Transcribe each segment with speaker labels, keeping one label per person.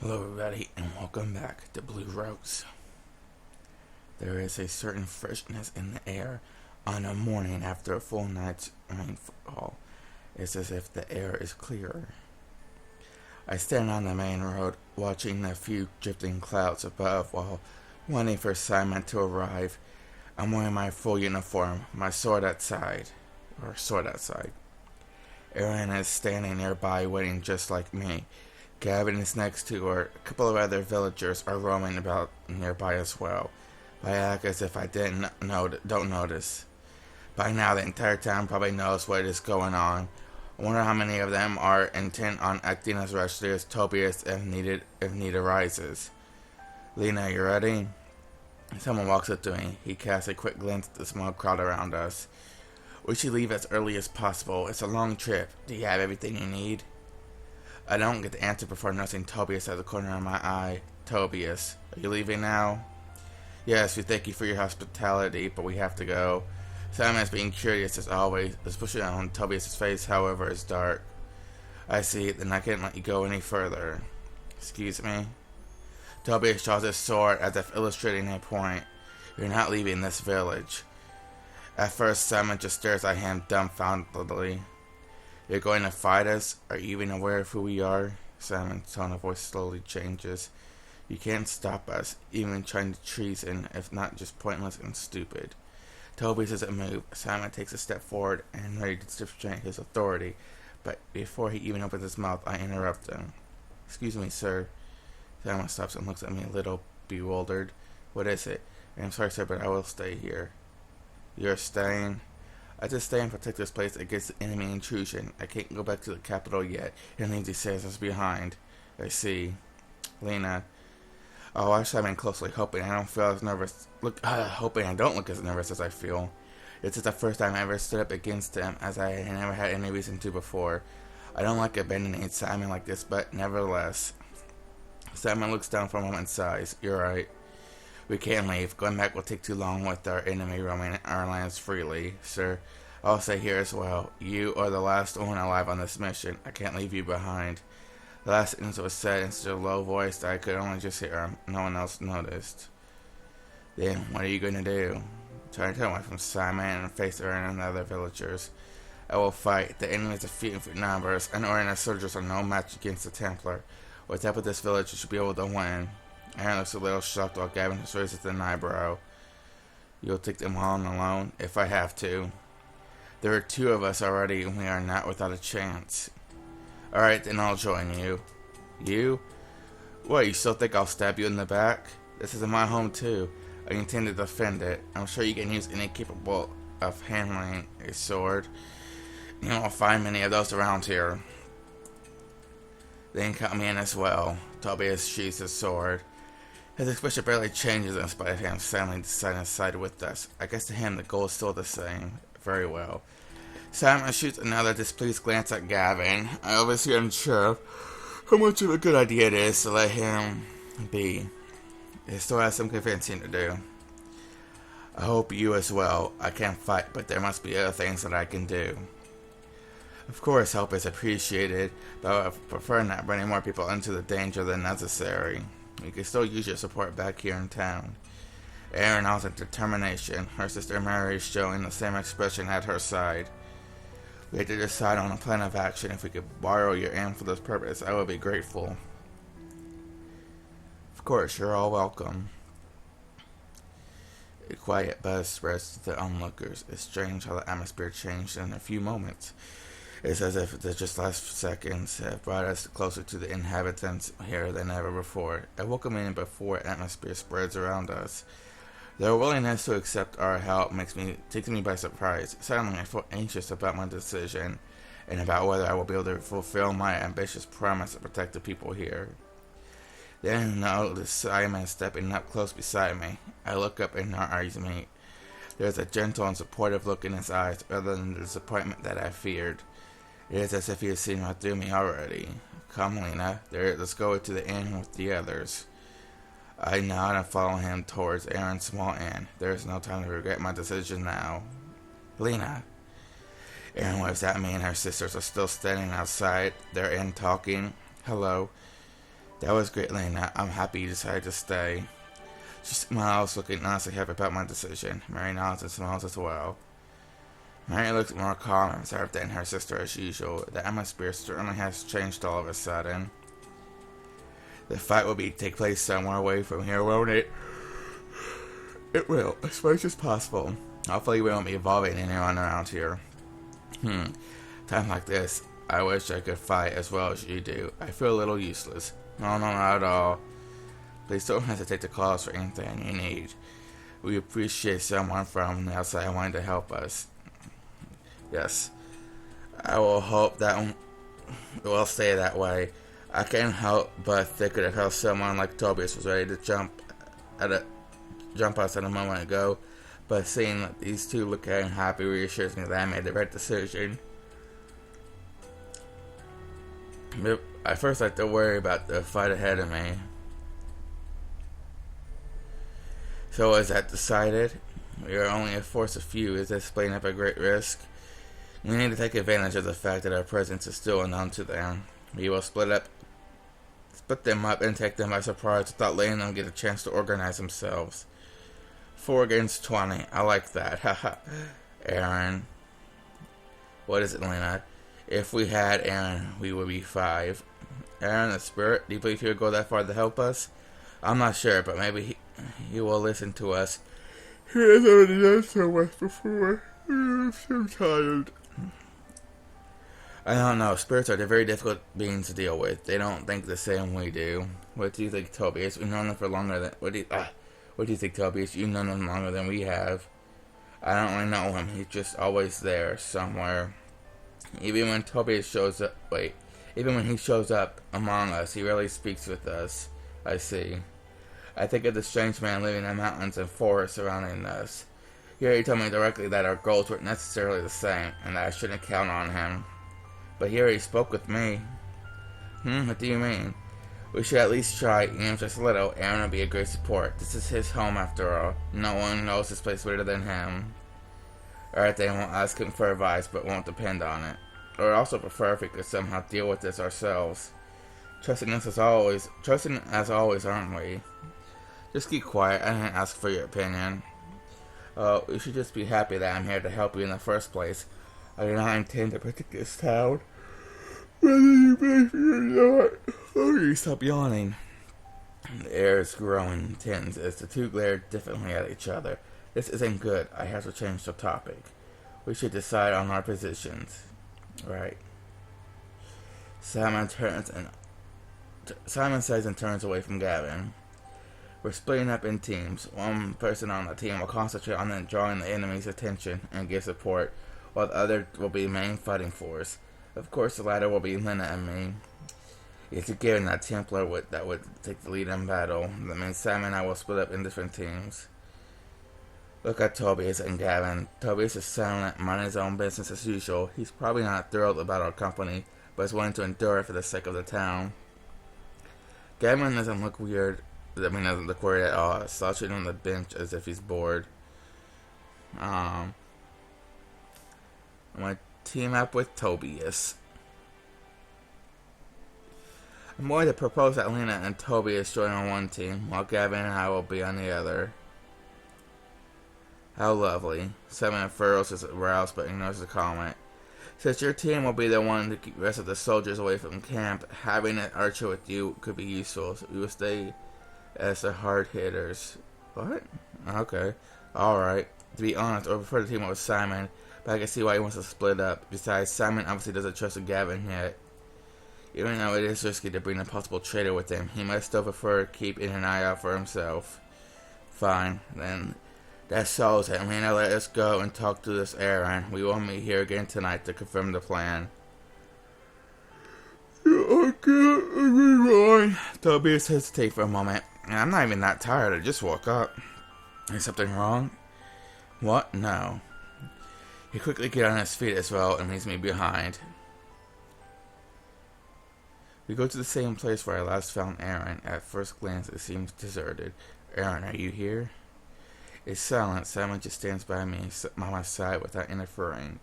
Speaker 1: Hello everybody and welcome back to Blue Rose. There is a certain freshness in the air on a morning after a full night's rainfall. It's as if the air is clearer. I stand on the main road watching the few drifting clouds above while waiting for Simon to arrive. I'm wearing my full uniform, my sword outside. Aaron is standing nearby waiting just like me. Gavin is next to her. A couple of other villagers are roaming about nearby as well. I act as if I don't notice. By now, the entire town probably knows what is going on. I wonder how many of them are intent on acting as rashly as Tobias if need arises. Lena, you ready? Someone walks up to me. He casts a quick glance at the small crowd around us. We should leave as early as possible. It's a long trip. Do you have everything you need? I don't get the answer before noticing Tobias at the corner of my eye. Tobias, are you leaving now? Yes, we thank you for your hospitality, but we have to go. Simon is being curious as always. The expression on Tobias' face, however, is dark. I see, then I can't let you go any further. Excuse me? Tobias draws his sword as if illustrating a point. You're not leaving this village. At first, Simon just stares at him dumbfoundedly. You're going to fight us? Are you even aware of who we are? Simon's tone of voice slowly changes. You can't stop us, even trying to treason, if not just pointless and stupid. Toby doesn't move. Simon takes a step forward and ready to demonstrate his authority, but before he even opens his mouth, I interrupt him. Excuse me, sir. Simon stops and looks at me a little bewildered. What is it? I'm sorry, sir, but I will stay here. You're staying? I just stay and protect this place against enemy intrusion. I can't go back to the capital yet, and leave these citizens behind. I see. Lena. I watch Simon closely, hoping I don't look as nervous as I feel. This is the first time I ever stood up against him, as I had never had any reason to before. I don't like abandoning Simon like this, but nevertheless. Simon looks down for a moment and sighs. You're right. We can't leave. Going back will take too long with our enemy roaming our lands freely, sir. I'll stay here as well. You are the last one alive on this mission. I can't leave you behind. The last sentence was said in such a low voice that I could only just hear him. No one else noticed. Then, what are you going to do? Try to turn away from Simon and face Aaron and the other villagers. I will fight. The enemy is a few numbers, and Aaron's soldiers are no match against the Templar. With help of this village, you should be able to win. Aaron looks a little shocked while Gavin just raises an eyebrow. You'll take them on alone? If I have to. There are two of us already, and we are not without a chance. Alright, then I'll join you. You? What, you still think I'll stab you in the back? This is my home too. I intend to defend it. I'm sure you can use any capable of handling a sword. You won't find many of those around here. Then count me in as well. Tobias sheathes his sword. His expression barely changes in spite of him suddenly deciding to side with us. I guess to him the goal is still the same. Very well. Simon shoots another displeased glance at Gavin. I obviously am unsure how much of a good idea it is to let him be. He still has some convincing to do. I hope you as well. I can't fight, but there must be other things that I can do. Of course, help is appreciated, but I would prefer not bringing more people into the danger than necessary. We can still use your support back here in town. Aaron has a determination. Her sister Mary is showing the same expression at her side. We had to decide on a plan of action. If we could borrow your aim for this purpose, I would be grateful. Of course, you're all welcome. A quiet buzz spreads to the onlookers. It's strange how the atmosphere changed in a few moments. It's as if the just last seconds have brought us closer to the inhabitants here than ever before. A welcoming before atmosphere spreads around us. Their willingness to accept our help takes me by surprise. Suddenly, I feel anxious about my decision and about whether I will be able to fulfill my ambitious promise to protect the people here. Then I notice Simon stepping up close beside me. I look up and our eyes meet. There's a gentle and supportive look in his eyes, rather than the disappointment that I feared. It is as if he has seen right through me already. Come, Lena. Let's go to the inn with the others. I nod and follow him towards Aaron's small inn. There is no time to regret my decision now. Lena. Aaron waves at me and her sisters are still standing outside their inn talking. Hello. That was great, Lena. I'm happy you decided to stay. She smiles, looking honestly happy about my decision. Mary nods and smiles as well. Mary looks more calm and reserved than her sister as usual. The atmosphere certainly has changed all of a sudden. The fight will take place somewhere away from here, won't it? It will, as much as possible. Hopefully we won't be involving anyone around here. Time like this, I wish I could fight as well as you do. I feel a little useless. No, not at all. Please don't hesitate to call us for anything you need. We appreciate someone from the outside wanting to help us. Yes, I will hope that it will stay that way. I can't help but think of how someone like Tobias was ready to jump us at a moment ago, but seeing that these two look happy reassures me that I made the right decision. I first like to worry about the fight ahead of me. So is that decided? We are only a force of few. Is this playing up a great risk? We need to take advantage of the fact that our presence is still unknown to them. We will split them up and take them by surprise without letting them get a chance to organize themselves. 4 against 20. I like that. Haha. Aaron. What is it, Lena? If we had Aaron, we would be 5. Aaron, the spirit, do you believe he would go that far to help us? I'm not sure, but maybe he will listen to us. He has already done so much before. I'm so tired. I don't know. Spirits are very difficult beings to deal with. They don't think the same we do. What do you think, Tobias? We've known them for longer than... What do you think, Tobias? You've known him longer than we have. I don't really know him. He's just always there, somewhere. Even when Tobias shows up... Even when he shows up among us, he rarely speaks with us. I see. I think of the strange man living in the mountains and forests surrounding us. Here he told me directly that our goals weren't necessarily the same, and that I shouldn't count on him. But here he spoke with me. What do you mean? We should at least try, even just a little. Aaron will be a great support. This is his home after all. No one knows this place better than him. Alright, they won't ask him for advice, but won't depend on it. I would also prefer if we could somehow deal with this ourselves. Trusting as always, aren't we? Just keep quiet. I didn't ask for your opinion. You should just be happy that I'm here to help you in the first place. I do not intend to protect this town. Whether you believe me or not. Oh, you stop yawning. The air is growing tense as the two glare differently at each other. This isn't good. I have to change the topic. We should decide on our positions. Right. Simon says and turns away from Gavin. We're splitting up in teams. One person on the team will concentrate on drawing the enemy's attention and give support, while the other will be the main fighting force. Of course, the latter will be Lena and me. It's a given that Templar would take the lead in battle. That means Simon and I will split up in different teams. Look at Tobias and Gavin. Tobias is silent, minding his own business as usual. He's probably not thrilled about our company, but is willing to endure it for the sake of the town. Gavin doesn't look worried at all, slouching on the bench as if he's bored. I'm going to team up with Tobias. I'm going to propose that Lena and Tobias join on one team, while Gavin and I will be on the other. How lovely. Simon furrows his brows but ignores the comment. Since your team will be the one to keep the rest of the soldiers away from camp, having an archer with you could be useful. So we will stay as the hard hitters. What? Okay. Alright. To be honest, I would prefer to team up with Simon, but I can see why he wants to split up. Besides, Simon obviously doesn't trust Gavin yet. Even though it is risky to bring a possible traitor with him, he might still prefer keeping an eye out for himself. Fine, then that solves it. Lena, let us go and talk to this Aaron. We will meet here again tonight to confirm the plan. Okay, Tobias hesitates for a moment. I'm not even that tired. I just woke up. Is something wrong? What? No. He quickly gets on his feet as well and leaves me behind. We go to the same place where I last found Aaron. At first glance, it seems deserted. Aaron, are you here? It's silent. Simon just stands by my side without interfering,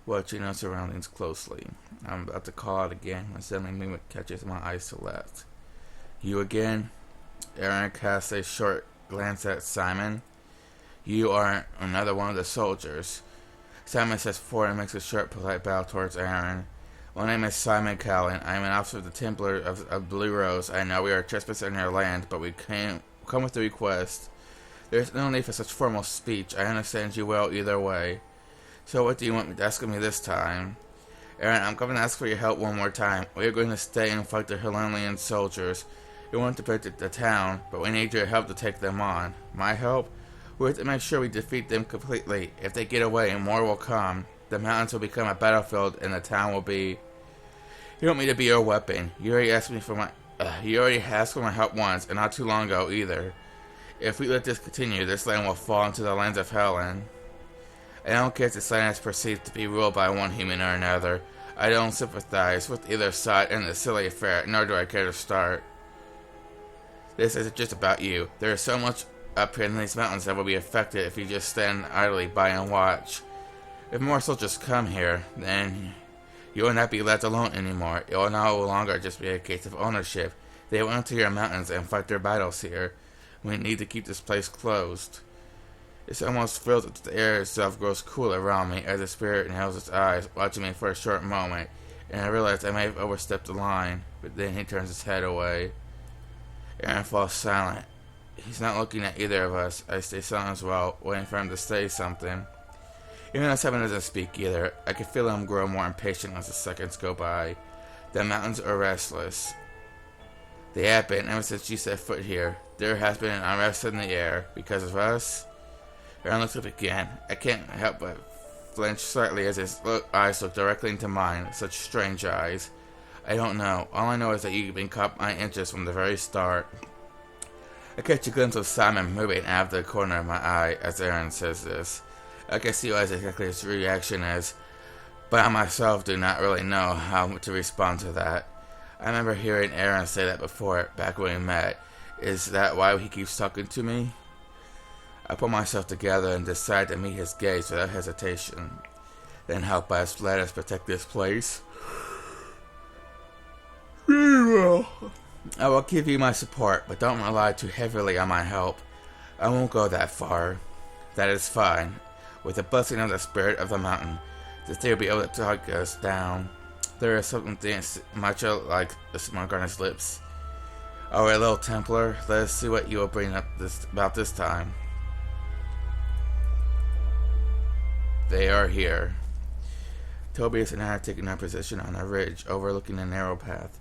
Speaker 1: watching our surroundings closely. I'm about to call out again when suddenly movement catches my eyes to left. You again? Aaron casts a short glance at Simon. You are another one of the soldiers. Simon steps forward and makes a short, polite bow towards Aaron. My name is Simon Callan. I am an officer of the Templar of Blue Rose. I know we are trespassing on your land, but we come with a request. There is no need for such formal speech. I understand you well either way. So what do you want me to ask me this time? Aaron, I'm going to ask for your help one more time. We are going to stay and fight the Helenian soldiers. We want to protect the town, but we need your help to take them on. My help? We have to make sure we defeat them completely. If they get away, more will come. The mountains will become a battlefield, and the town will be... You want me to be your weapon. You already asked for my help once, and not too long ago either. If we let this continue, this land will fall into the lands of Helen. I don't care if this land is perceived to be ruled by one human or another. I don't sympathize with either side in this silly affair, nor do I care to start. This isn't just about you. There is so much up here in these mountains that will be affected if you just stand idly by and watch. If more soldiers come here, then you will not be left alone anymore. It will no longer just be a case of ownership. They will enter your mountains and fight their battles here. We need to keep this place closed. It almost feels that the air itself grows cool around me as the spirit inhales its eyes, watching me for a short moment, and I realize I may have overstepped the line, but then he turns his head away. Aaron falls silent. He's not looking at either of us. I stay silent as well, waiting for him to say something. Even though Simon doesn't speak either, I can feel him grow more impatient as the seconds go by. The mountains are restless. They have been ever since you set foot here. There has been an unrest in the air. Because of us? Aaron looks up again. I can't help but flinch slightly as his eyes look directly into mine. Such strange eyes. I don't know. All I know is that you've been caught my interest from the very start. I catch a glimpse of Simon moving out of the corner of my eye as Aaron says this. I can see what exactly his reaction is, but I myself do not really know how to respond to that. I remember hearing Aaron say that before, back when we met. Is that why he keeps talking to me? I pull myself together and decide to meet his gaze without hesitation. Then help us, let us protect this place. Very well. I will give you my support, but don't rely too heavily on my help. I won't go that far. That is fine. With the blessing of the spirit of the mountain, the thing will be able to talk us down. There is something macho like a smirk on his lips. Alright, little Templar, let us see what you will bring up about this time. They are here. Tobias and I are taking our position on a ridge overlooking a narrow path.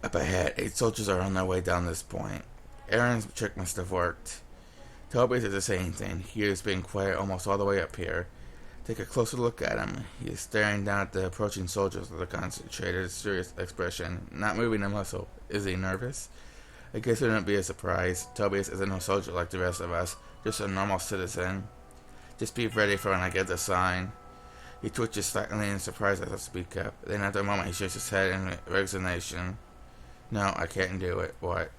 Speaker 1: Up ahead, 8 soldiers are on their way down this point. Aaron's trick must have worked. Tobias isn't saying anything. He is being quiet almost all the way up here. Take a closer look at him. He is staring down at the approaching soldiers with a concentrated, serious expression, not moving a muscle. Is he nervous? I guess it wouldn't be a surprise. Tobias isn't a soldier like the rest of us, just a normal citizen. Just be ready for when I get the sign. He twitches slightly in surprise as I speak up. Then after a moment he shakes his head in resignation. No, I can't do it. What?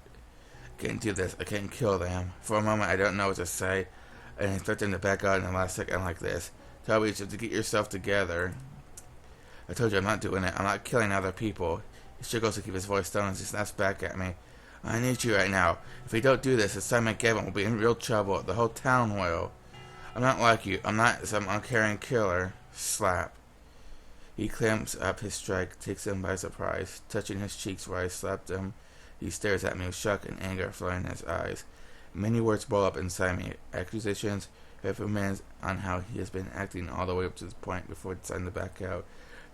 Speaker 1: I can't do this. I can't kill them. For a moment I don't know what to say, and expect them to back out in the last second like this. Tobias, you have to get yourself together. I told you I'm not doing it. I'm not killing other people. He struggles to keep his voice down as he snaps back at me. I need you right now. If we don't do this, the Simon Gavin will be in real trouble. The whole town will. I'm not like you. I'm not some uncaring killer. Slap. He clamps up his strike, takes him by surprise, touching his cheeks where I slapped him. He stares at me with shock and anger flowing in his eyes. Many words boil up inside me. Accusations, reprimands on how he has been acting all the way up to this point before deciding to back out.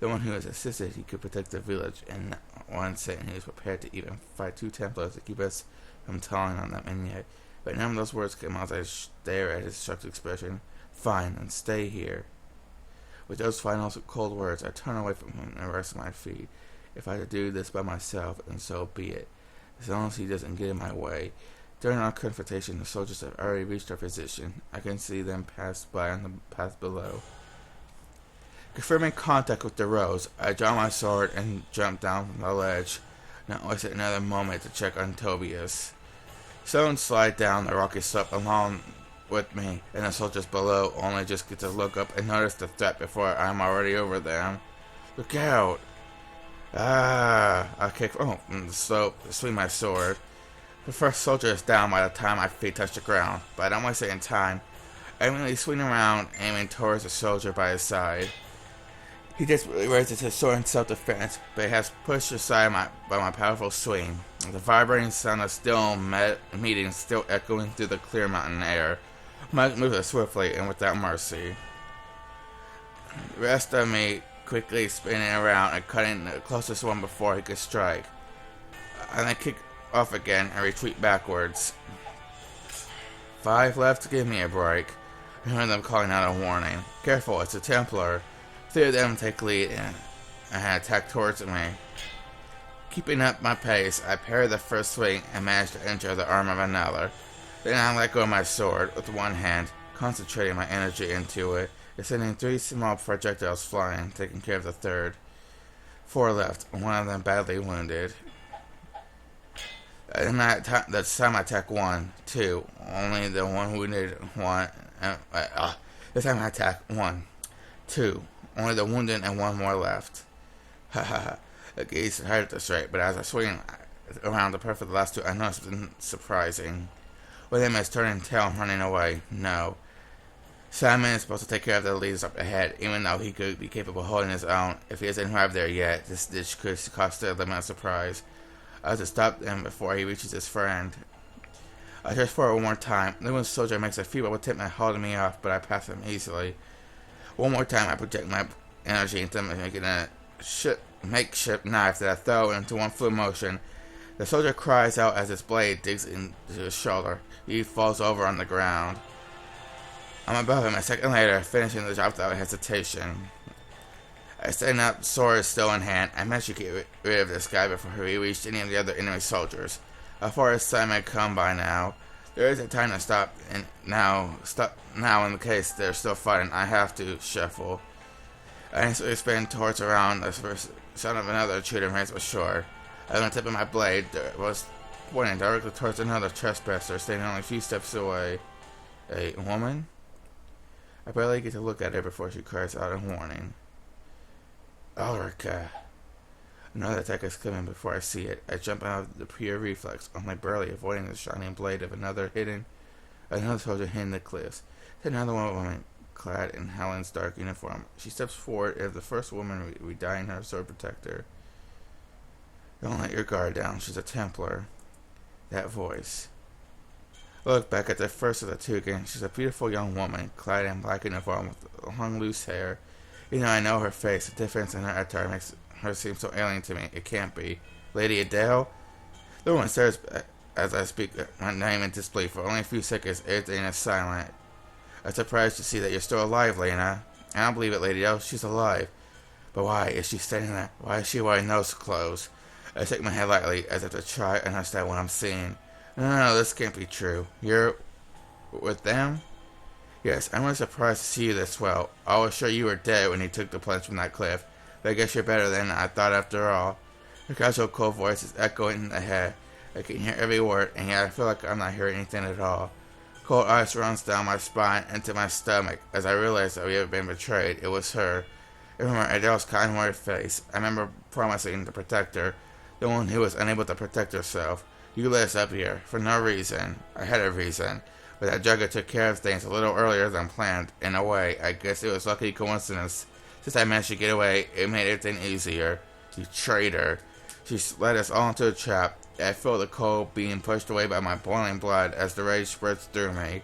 Speaker 1: The one who has insisted he could protect the village, and one saying he was prepared to even fight 2 Templars to keep us from telling on them, and yet, but none of those words came out as I stare at his shocked expression. Fine, then stay here. With those final cold words, I turn away from him and rest my feet. If I had to do this by myself, then so be it, as long as he doesn't get in my way. During our confrontation, the soldiers have already reached our position. I can see them pass by on the path below. Confirming contact with the rose, I draw my sword and jump down from the ledge, not wasting another moment to check on Tobias. Someone slide down the rocky slope along with me, and the soldiers below only just get to look up and notice the threat before I'm already over them. Look out! I kick from the slope, swing my sword. The first soldier is down by the time my feet touch the ground, but I don't waste any time. I immediately swing around, aiming towards the soldier by his side. He desperately raises his sword in self-defense, but he has pushed aside by my powerful swing. The vibrating sound of steel meeting still echoing through the clear mountain air. Mike moves swiftly and without mercy. The rest of me quickly spinning around and cutting the closest one before he could strike. And I kick off again and retreat backwards. 5 left, give me a break. I heard them calling out a warning. Careful, it's a Templar. 3 of them take lead and attack towards me. Keeping up my pace, I parry the first swing and manage to injure the arm of another. Then I let go of my sword with one hand, concentrating my energy into it, and sending 3 small projectiles flying, taking care of the third. 4 left, one of them badly wounded. And this time I attack 1, 2, only the one wounded 1. This time I attack 1, 2, only the wounded and 1 more left. Ha ha ha. The geese hurt at this rate, but as I swing around to prepare for the last 2, I noticed something surprising. One of them is turning tail and running away. No. Simon is supposed to take care of the leaders up ahead, even though he could be capable of holding his own. If he hasn't arrived there yet, this ditch could cost a limit of surprise. I have to stop him before he reaches his friend. I charge forward one more time. The wounded soldier makes a feeble attempt at holding me off, but I pass him easily. One more time, I project my energy into making a makeshift knife that I throw into one fluid motion. The soldier cries out as his blade digs into his shoulder. He falls over on the ground. I'm above him a second later, finishing the job without hesitation. I stand up, sword still in hand. I managed to get rid of this guy before he reached any of the other enemy soldiers. How far as time had come by now, there isn't time to stop. And now in the case they're still fighting, I have to shuffle. I instantly spin towards around the first sound of another shooting range was short. As on the tip of my blade was pointing directly towards another trespasser standing only a few steps away. A woman? I barely get to look at her before she cries out in warning. Ulrika. Another attack is coming before I see it. I jump out of the pure reflex, only barely avoiding the shining blade of another soldier hitting the cliffs. Then another woman clad in Helen's dark uniform. She steps forward as the first woman redying her sword protector. Don't let your guard down. She's a Templar. That voice. I look back at the first of the 2 again. She's a beautiful young woman, clad in black uniform with long loose hair. Even though I know her face, the difference in her attire makes her seem so alien to me. It can't be. Lady Adele? The woman stares as I speak my name in disbelief. For only a few seconds, everything is silent. I'm surprised to see that you're still alive, Lena. I don't believe it, Lady Adele. She's alive. But why is she standing there? Why is she wearing those clothes? I shake my head lightly as if to try and understand what I'm seeing. No, this can't be true. You're with them? Yes, I'm really surprised to see you this well. I was sure you were dead when you took the plunge from that cliff. But I guess you're better than I thought after all. Her casual, cold voice is echoing in the head. I can hear every word, and yet I feel like I'm not hearing anything at all. Cold ice runs down my spine into my stomach as I realize that we have been betrayed. It was her. I remember Adele's kind-hearted face. I remember promising to protect her, the one who was unable to protect herself. You let us up here for no reason. I had a reason, but that Jugger took care of things a little earlier than planned. In a way, I guess it was lucky coincidence. Since I managed to get away, it made everything easier. You traitor. She led us all into a trap. I feel the cold being pushed away by my boiling blood as the rage spreads through me.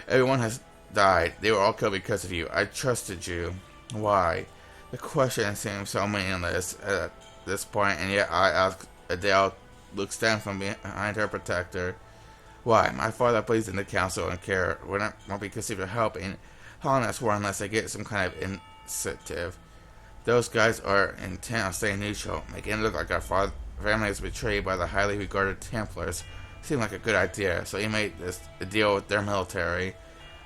Speaker 1: Everyone has died. They were all killed because of you. I trusted you. Why? The question seems so meaningless at this point, and yet I ask. Adele looks down from behind her protector. Why? My father believes in the council and care. Won't be considered helping. How that's war unless I get some kind of incentive. Those guys are intent on staying neutral, making it look like our family is betrayed by the highly regarded Templars. Seemed like a good idea, so he made this a deal with their military.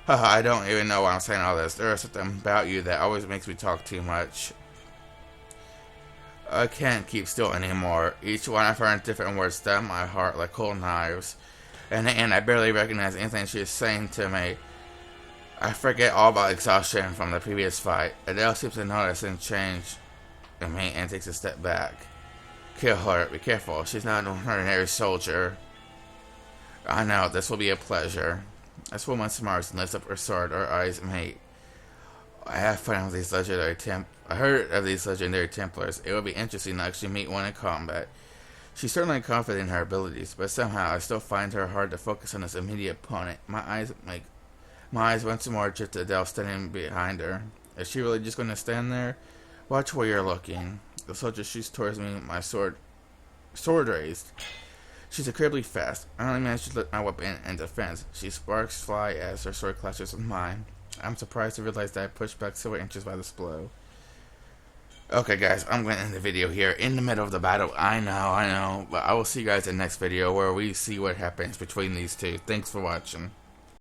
Speaker 1: Haha, I don't even know why I'm saying all this. There is something about you that always makes me talk too much. I can't keep still anymore. Each one I've heard different words stab my heart like cold knives. In the end, I barely recognize anything she is saying to me. I forget all about exhaustion from the previous fight. Adele seems to notice and change in me and takes a step back. Kill her. Be careful. She's not an ordinary soldier. I know. This will be a pleasure. This woman smarts and lifts up her sword. Our eyes meet. I have fun with these legendary I heard of these legendary Templars. It would be interesting to actually meet one in combat. She's certainly confident in her abilities, but somehow I still find her hard to focus on this immediate opponent. My eyes once more drift to Adele standing behind her. Is she really just going to stand there? Watch where you're looking. The soldier shoots towards me, my sword raised. She's incredibly fast. I only managed to lift my weapon in defense. She sparks fly as her sword clashes with mine. I'm surprised to realize that I pushed back several inches by this blow. Okay, guys, I'm going to end the video here in the middle of the battle. I know, but I will see you guys in the next video where we see what happens between these two. Thanks for watching.